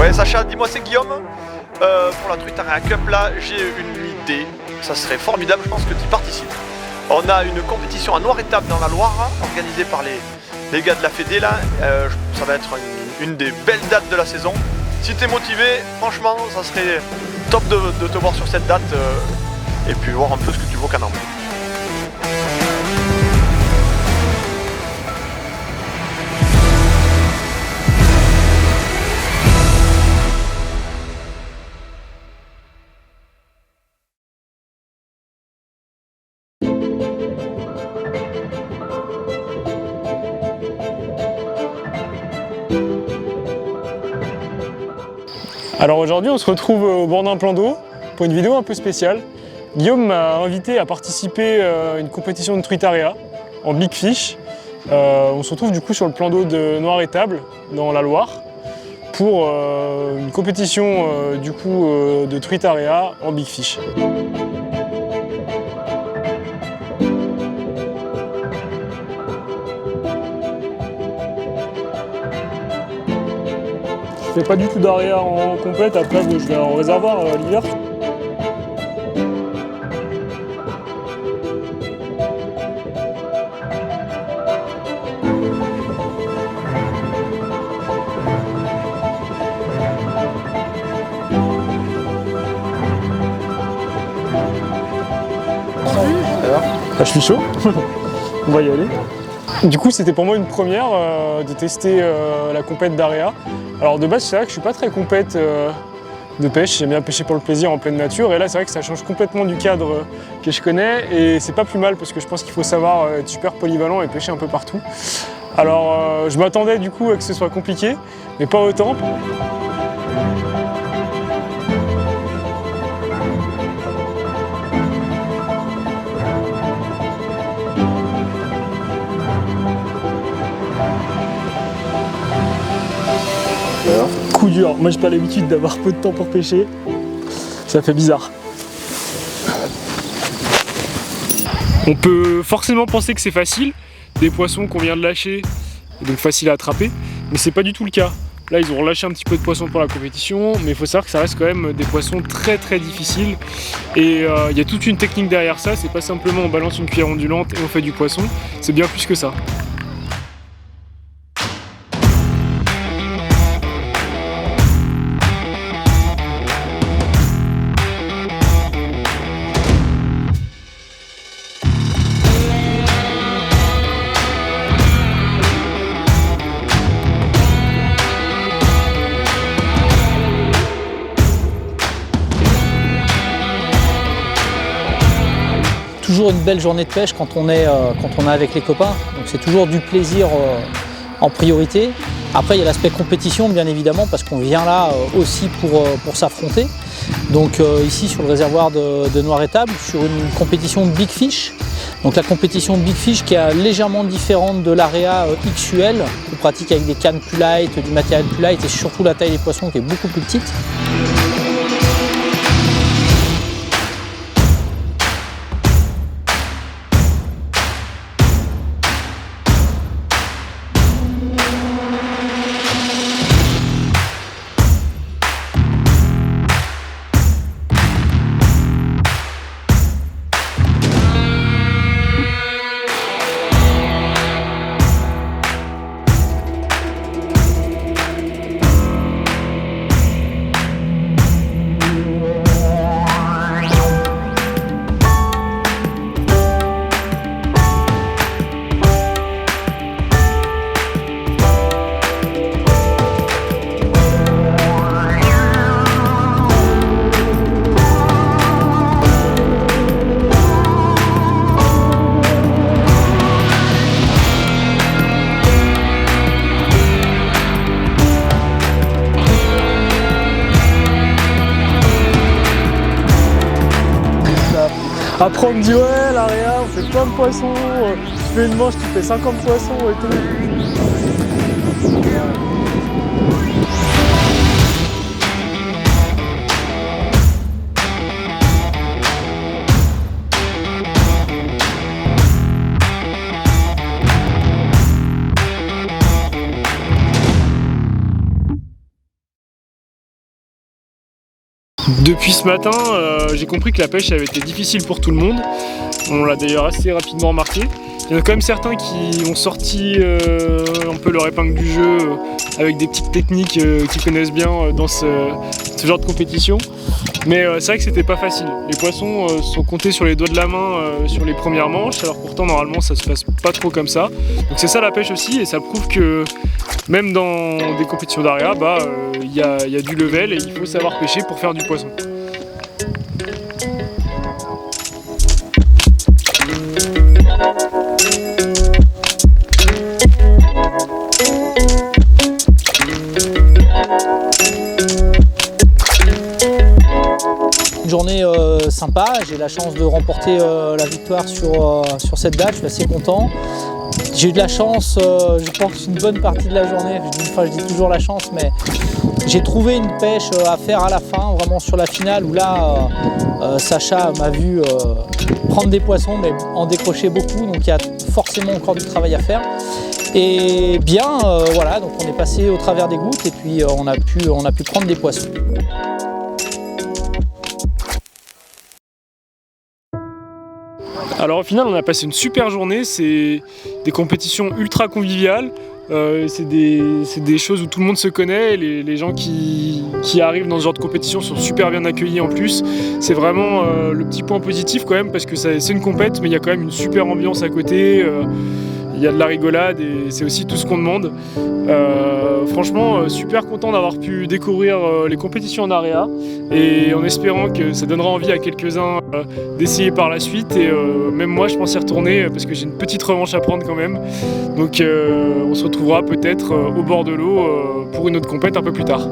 Ouais, Sacha, dis-moi, c'est Guillaume. Pour la Truite Area Cup, là, j'ai une idée. Ça serait formidable, je pense que tu y participes. On a une compétition à Noir-Étable dans la Loire, organisée par les gars de la Fédé, là. Ça va être une des belles dates de la saison. Si tu es motivé, franchement, ça serait top de te voir sur cette date et puis voir un peu ce que tu vaux qu'à Nantes. Alors aujourd'hui on se retrouve au bord d'un plan d'eau pour une vidéo un peu spéciale. Guillaume m'a invité à participer à une compétition de Truite Area en Big Fish. On se retrouve du coup sur le plan d'eau de Noir-Étable dans la Loire pour une compétition de Truite Area en Big Fish. Je fais pas du tout d'area en compète, après je vais en réservoir l'hiver. Je suis chaud, on va y aller. Du coup c'était pour moi une première de tester la compète d'area. Alors de base c'est vrai que je suis pas très compète de pêche, j'aime bien pêcher pour le plaisir en pleine nature et là c'est vrai que ça change complètement du cadre que je connais et c'est pas plus mal parce que je pense qu'il faut savoir être super polyvalent et pêcher un peu partout. Alors je m'attendais du coup à que ce soit compliqué mais pas autant. Coup dur, moi j'ai pas l'habitude d'avoir peu de temps pour pêcher, ça fait bizarre. On peut forcément penser que c'est facile, des poissons qu'on vient de lâcher, donc facile à attraper, mais c'est pas du tout le cas. Là ils ont relâché un petit peu de poissons pour la compétition, mais il faut savoir que ça reste quand même des poissons très très difficiles et il y a toute une technique derrière ça, c'est pas simplement on balance une cuillère ondulante et on fait du poisson, c'est bien plus que ça. Toujours une belle journée de pêche quand on est avec les copains, donc c'est toujours du plaisir en priorité. Après il y a l'aspect compétition bien évidemment parce qu'on vient là aussi pour s'affronter. Donc ici sur le réservoir de Noir-Étable, sur une compétition de Big Fish. Donc la compétition de Big Fish qui est légèrement différente de l'area XUL, qu'on pratique avec des cannes plus light, du matériel plus light et surtout la taille des poissons qui est beaucoup plus petite. Après on me dit ouais l'area on fait plein de poissons, tu fais une manche tu fais 50 poissons et tout. Depuis ce matin, j'ai compris que la pêche avait été difficile pour tout le monde. On l'a d'ailleurs assez rapidement remarqué. Il y en a quand même certains qui ont sorti un peu leur épingle du jeu avec des petites techniques qu'ils connaissent bien dans ce genre de compétition. Mais c'est vrai que c'était pas facile. Les poissons sont comptés sur les doigts de la main sur les premières manches, alors pourtant normalement ça se passe pas trop comme ça. Donc c'est ça la pêche aussi, et ça prouve que même dans des compétitions d'aria, il y a du level et il faut savoir pêcher pour faire du poisson. Journée sympa, j'ai la chance de remporter la victoire sur cette date, je suis assez content. J'ai eu de la chance, je pense, une bonne partie de la journée, je dis toujours la chance, mais j'ai trouvé une pêche à faire à la fin, vraiment sur la finale, où là, Sacha m'a vu prendre des poissons, mais en décrocher beaucoup, donc il y a forcément encore du travail à faire. Et bien, voilà, donc on est passé au travers des gouttes, et puis on a pu prendre des poissons. Alors au final on a passé une super journée, c'est des compétitions ultra conviviales, c'est des choses où tout le monde se connaît, les gens qui arrivent dans ce genre de compétition sont super bien accueillis en plus. C'est vraiment le petit point positif quand même, parce que c'est une compète mais il y a quand même une super ambiance à côté, il y a de la rigolade et c'est aussi tout ce qu'on demande. Franchement, super content d'avoir pu découvrir les compétitions en area et en espérant que ça donnera envie à quelques-uns d'essayer par la suite, et même moi je pense y retourner parce que j'ai une petite revanche à prendre quand même. Donc on se retrouvera peut-être au bord de l'eau pour une autre compète un peu plus tard.